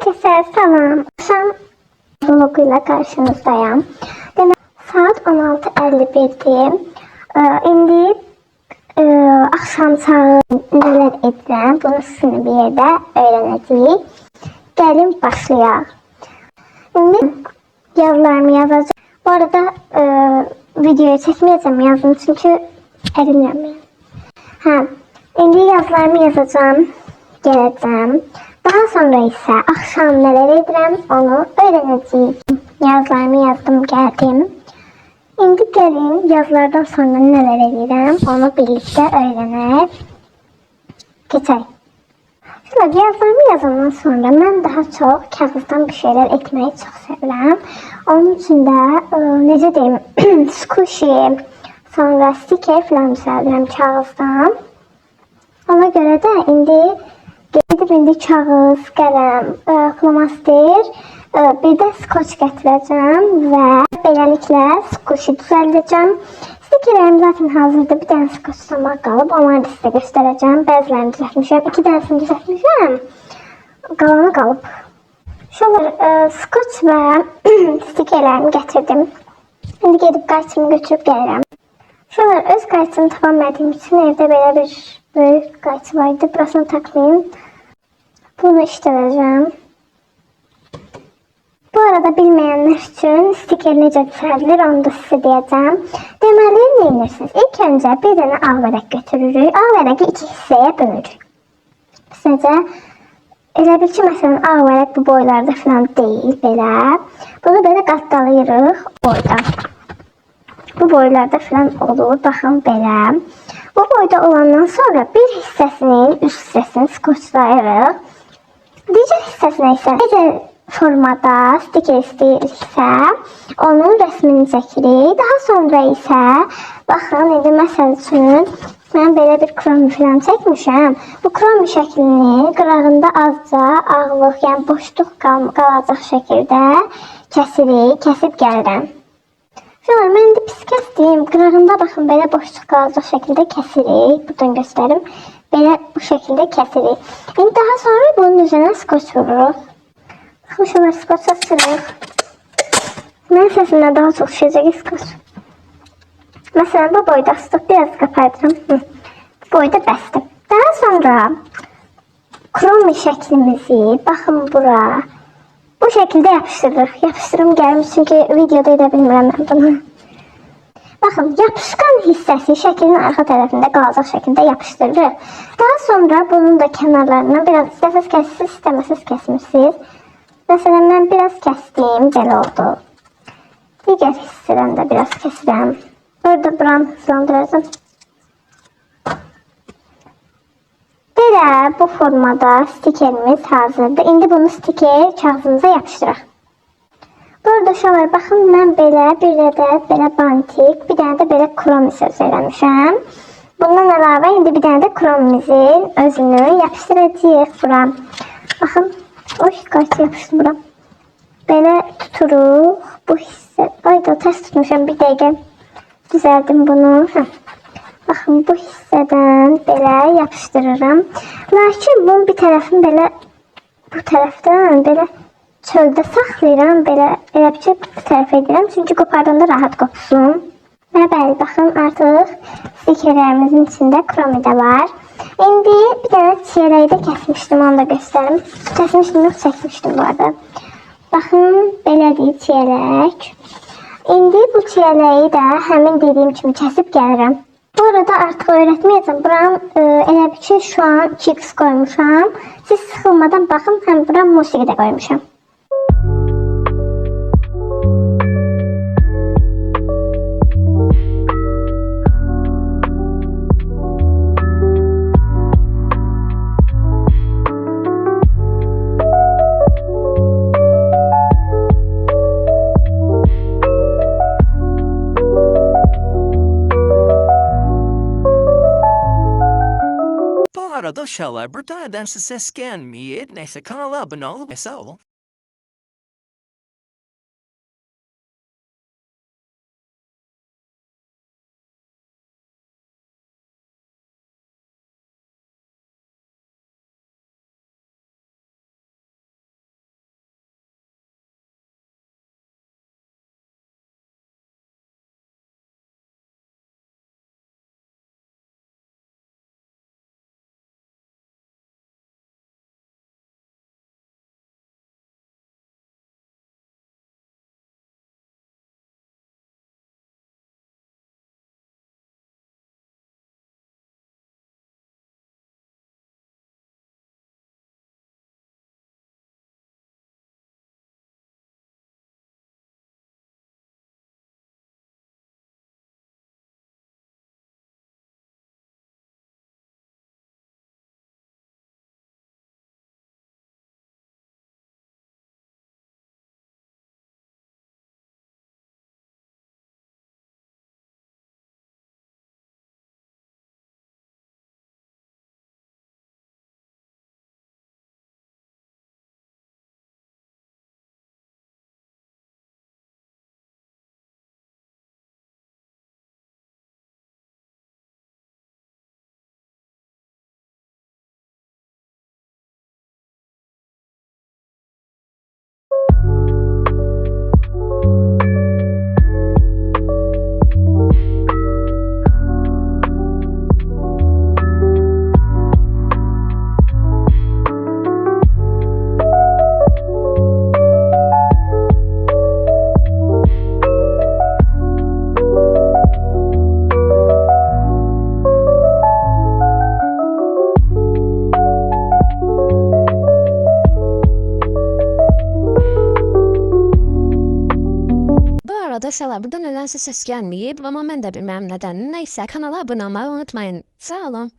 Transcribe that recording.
Herkese selam. Akşam vloguyla karşınızdayım. Demek saat 16:51'dir. İndi akşam saat neler edirəm, bunu sizinle bir yerde öğrenəcəyik. Gəlin başlayaq. İndi yazılarımı yazacağım. Bu arada videoyu çəkməyəcəm yazdım çünkü əlimləm. İndi yazılarımı yazacağım, gələcəm. Daha sonra ise akşam neler edirəm onu öğrenəcəyik. Yazılarımı yazdım, gəldim. İndi gəlin yazılardan sonra neler edirəm onu birlikte öğrenib keçək. Şöyle yazılarımı yazandan sonra mən daha çox kağızdan bir şeyler etməyi çox sevirəm. Onun için de necə deyim, squishy, sonra sticker falan düzəldirəm kağızdan. Ona göre de indi kağız, qələm, flomaster, bir də skoç gətirəcəm və beləliklə skoçu düzəldəcəm. Stickerlərim zaten hazırdır. Bir dənə skoç samaq qalıb, onları da sizə göstərəcəm. Bəzilərini düzəltmişəm, 2 dənəsini düzəltmişəm. Qalanı qalıb. Şöyle skoç və stickerlərimi gətirdim. İndi gedib qayçımı götürüb gəlirəm. Şöyle öz qayçımı tapa bilmədiyim üçün evdə belə bir böyük qayçı vardı. Burasını takmayayım. Bunu işlədəcəm. Bu arada bilmeyenler için sticker necə düzəldilir onu da sizə deyəcəm. Deməli, neyinirsiniz? İlk öncə bir dənə ağ vərəq götürürük. Ağ vərəqi 2 hissəyə bölürük. Sizcə, elə bil ki, məsələn, ağ vərəq bu boylarda falan deyil, belə. Bunu belə qatdalayırıq boyda. Bu boylarda falan olur, baxın belə. Bu boyda olandan sonra bir hissəsinin üst hissəsini skoçlayırıq. Digər hissəsinə isə necə formada sticker istəyiriksə, onun rəsmini çəkirik. Daha sonra isə, baxın, indi məsəl üçün, mən belə bir kromi falan çəkmişəm. Bu kromi şəklini qırağında azca ağlıq, yəni boşluq qalacaq şəkildə kəsirik, kəsib gəlirəm. Şöyle, mən indi pis kəsdim, qırağında baxın, belə boşluq qalacaq şəkildə kəsirik. Buradan göstərim. Belə bu şekilde kesirik. İndi daha sonra bunun üzerine skoç vururuq. Şöyle skoç açırıq. Mənim səsimdən daha çox düşəcək skoç. Məsələn, bu boyda stop biraz qapatıram. Bu boyda bəsdir. Daha sonra kromi şəklimizi, baxın bura, bu şekilde yapışdırırıq. Yapışdırım gəlmiş çünkü videoda edə bilmirəm mən bunu. Bakın, yapışkan hissəsi şəklin arxa tərəfində qalacaq şəkildə yapışdırırıq. Daha sonra bunun da kənarlarından biraz istəsəz kəsirsiniz, istəməsəz kəsmirsiniz. Məsələn, mən biraz kəsdim, belə oldu. Digər hissədən də biraz kəsirəm. Burada buranı hızlandıracağım. Belə bu formada stikerimiz hazırdır. İndi bunu stiker kağızımıza yapışdıraq. Burada şöyle baxın, mən belə bir ədəd belə bantik, bir dənə də belə kromi söz eləmişəm. Bundan əlavə indi bir dənə də kromimizin özünü yapışdıracağıq bura. Baxın, qayçı yapışdı bura. Belə tuturuq bu hissə. Ayda ters tutmuşam, bir dəqiqə düzəldim bunu. Baxın, bu hissədən belə yapışdırırım. Lakin bunun bir tərəfini belə bu tərəfdən belə çöldə saxlayıram, belə elə bir şey bu tərəf edirəm, çünki qopardanda rahat qopsun. Və bəli, baxın, artıq stikerlərimizin içində kromi də var. İndi bir dənə çiyələyi də kəsmişdim, onu da göstərim. Kəsmişdim, yox, çəkmişdim bu arada. Baxın, belədir çiyələk. İndi bu çiyələyi də həmin dediyim kimi kəsib gəlirəm. Bu arada artıq öyrətməyəcəm. Buram elə bir ki, şu an 2x qoymuşam. Siz sıxılmadan baxın, həm buram musiqi də qoymuşam. Bu arada uşaqlar, buradan sizə səs gəlməyir. Nəysə, kanala abunə olun və sağ olun. arkadaşlar burada nedense ses gelmeyip ama ben de bilmem neden. Neyse kanala abone olmayı unutmayın. Sağ olun.